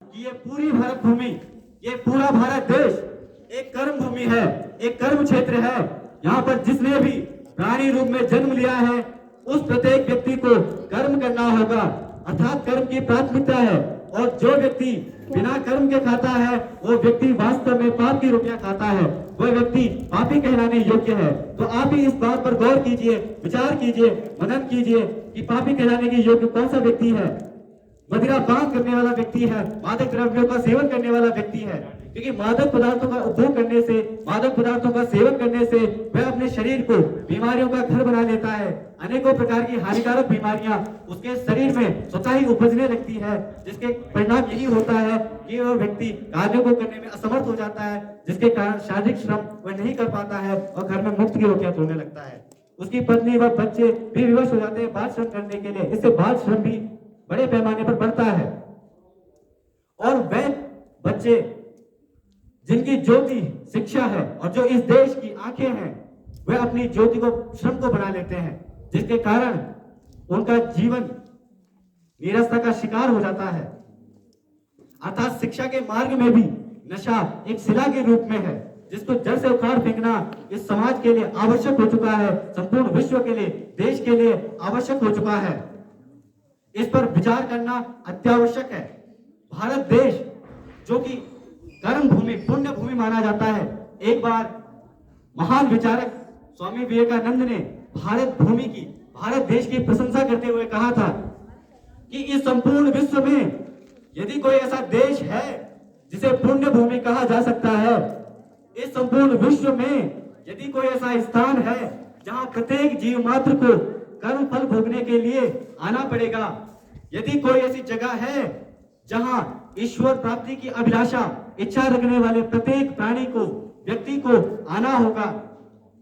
कि ये पूरी भारत भूमि, ये पूरा भारत देश एक कर्म भूमि है, एक कर्म क्षेत्र है। यहाँ पर जिसने भी प्राणी रूप में जन्म लिया है उस प्रत्येक व्यक्ति को कर्म करना होगा, अर्थात कर्म की प्राथमिकता है। और जो व्यक्ति बिना कर्म के खाता है वो व्यक्ति वास्तव में पाप की रोटियां खाता है, वह व्यक्ति पापी कहलाने योग्य है। तो आप ही इस बात पर गौर कीजिए, विचार कीजिए, मनन कीजिए कि पापी कहलाने के योग्य कौन सा व्यक्ति है। मदिरापान करने वाला व्यक्ति है, मादक द्रव्यों का सेवन करने वाला व्यक्ति है, क्योंकि मादक पदार्थों का उपभोग करने से, मादक पदार्थों का सेवन करने से वह अपने शरीर को बीमारियों का घर बना लेता है। अनेकों प्रकार की हानिकारक बीमारियां उसके शरीर में स्वतः ही उपजने लगती है, जिसके परिणाम यही होता है कि वह व्यक्ति कार्यों को करने में असमर्थ हो जाता है, जिसके कारण शारीरिक श्रम वह नहीं कर पाता है और घर में मुफ्त की रोटियां तोड़ने लगता है। उसकी पत्नी व बच्चे भी विवश हो जाते हैं बाल श्रम करने के लिए। इससे बाल श्रम भी बड़े पैमाने पर बढ़ता है और वह बच्चे जिनकी ज्योति शिक्षा है और जो इस देश की आंखें हैं वे अपनी ज्योति को, श्रम को बना लेते हैं, जिसके कारण उनका जीवन निरस्ता का शिकार हो जाता है। अर्थात शिक्षा के मार्ग में भी नशा एक शिला के रूप में है, जिसको जड़ से उखाड़ फेंकना इस समाज के लिए आवश्यक हो चुका है, संपूर्ण विश्व के लिए, देश के लिए आवश्यक हो चुका है। इस पर विचार करना अत्यावश्यक है। भारत देश जो कि कर्म भूमि, पुण्य भूमि माना जाता है, एक बार महान विचारक स्वामी विवेकानंद ने भारत भूमि की, भारत देश की प्रशंसा करते हुए कहा था कि इस संपूर्ण विश्व में यदि कोई ऐसा देश है जिसे पुण्य भूमि कहा जा सकता है, इस संपूर्ण विश्व में यदि कोई ऐसा स्थान है जहां प्रत्येक जीव मात्र को कर्म फल भोगने के लिए आना पड़ेगा, यदि कोई ऐसी जगह है जहां ईश्वर प्राप्ति की अभिलाषा, इच्छा रखने वाले प्रत्येक प्राणी को, व्यक्ति को आना होगा,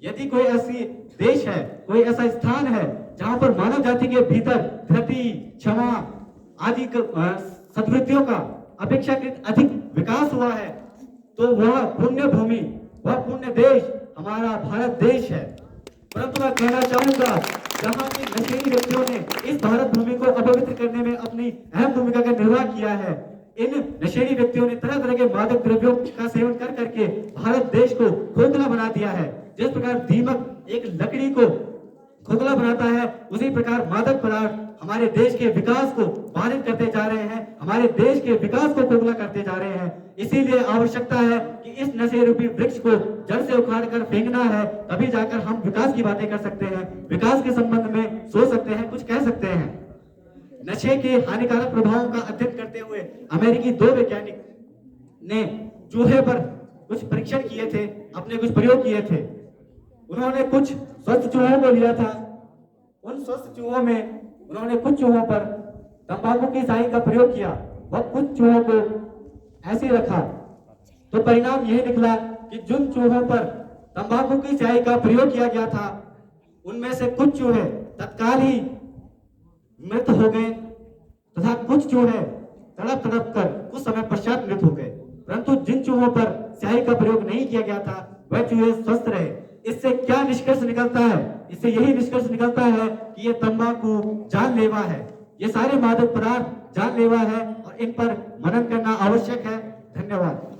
यदि कोई ऐसी देश है, कोई ऐसा स्थान है जहां पर मानव जाति के भीतर धृति, क्षमा आदि सद्वृत्तियों का अपेक्षाकृत अधिक विकास हुआ है, तो वह पुण्य भूमि, वह पुण्य देश हमारा भारत देश है। परंतु मैं कहना चाहूंगा, जहां के नशेड़ी व्यक्तियों ने इस भारत भूमि को अपवित्र करने में अपनी अहम भूमिका का निर्वाह किया है, इन नशेड़ी व्यक्तियों ने तरह तरह के मादक द्रव्यों का सेवन कर करके भारत देश को खोखला बना दिया है। जिस प्रकार दीमक एक लकड़ी को खोखला बनाता है, उसी प्रकार मादक पदार्थ हमारे देश के विकास को बाधित करते जा रहे हैं, हमारे देश के विकास को खोखला करते जा रहे हैं। इसीलिए आवश्यकता है कि इस नशे रूपी वृक्ष को जड़ से उखाड़ कर फेंकना है, तभी जाकर हम विकास की बातें कर सकते हैं, विकास के संबंध में सोच सकते हैं, कुछ कह सकते हैं। नशे के हानिकारक प्रभावों का अध्ययन करते हुए अमेरिकी 2 वैज्ञानिक ने चूहे पर कुछ परीक्षण किए थे, अपने कुछ प्रयोग किए थे। उन्होंने कुछ स्वस्थ चूहों को लिया था, उन स्वस्थ चूहों में उन्होंने कुछ चूहों पर तंबाकू की स्याही का प्रयोग किया, वह कुछ चूहों को ऐसे रखा, तो परिणाम यह निकला कि जिन चूहों पर तंबाकू की स्याही का प्रयोग किया गया था उनमें से कुछ चूहे तत्काल ही मृत हो गए तथा कुछ चूहे तड़प तड़प कर कुछ समय पश्चात मृत हो गए। परंतु जिन चूहों पर स्याही का प्रयोग नहीं किया गया था वह चूहे स्वस्थ रहे। इससे क्या निष्कर्ष निकलता है? इससे यही निष्कर्ष निकलता है कि ये तंबाकू जानलेवा है, ये सारे मादक पदार्थ जानलेवा है और इन पर मनन करना आवश्यक है। धन्यवाद।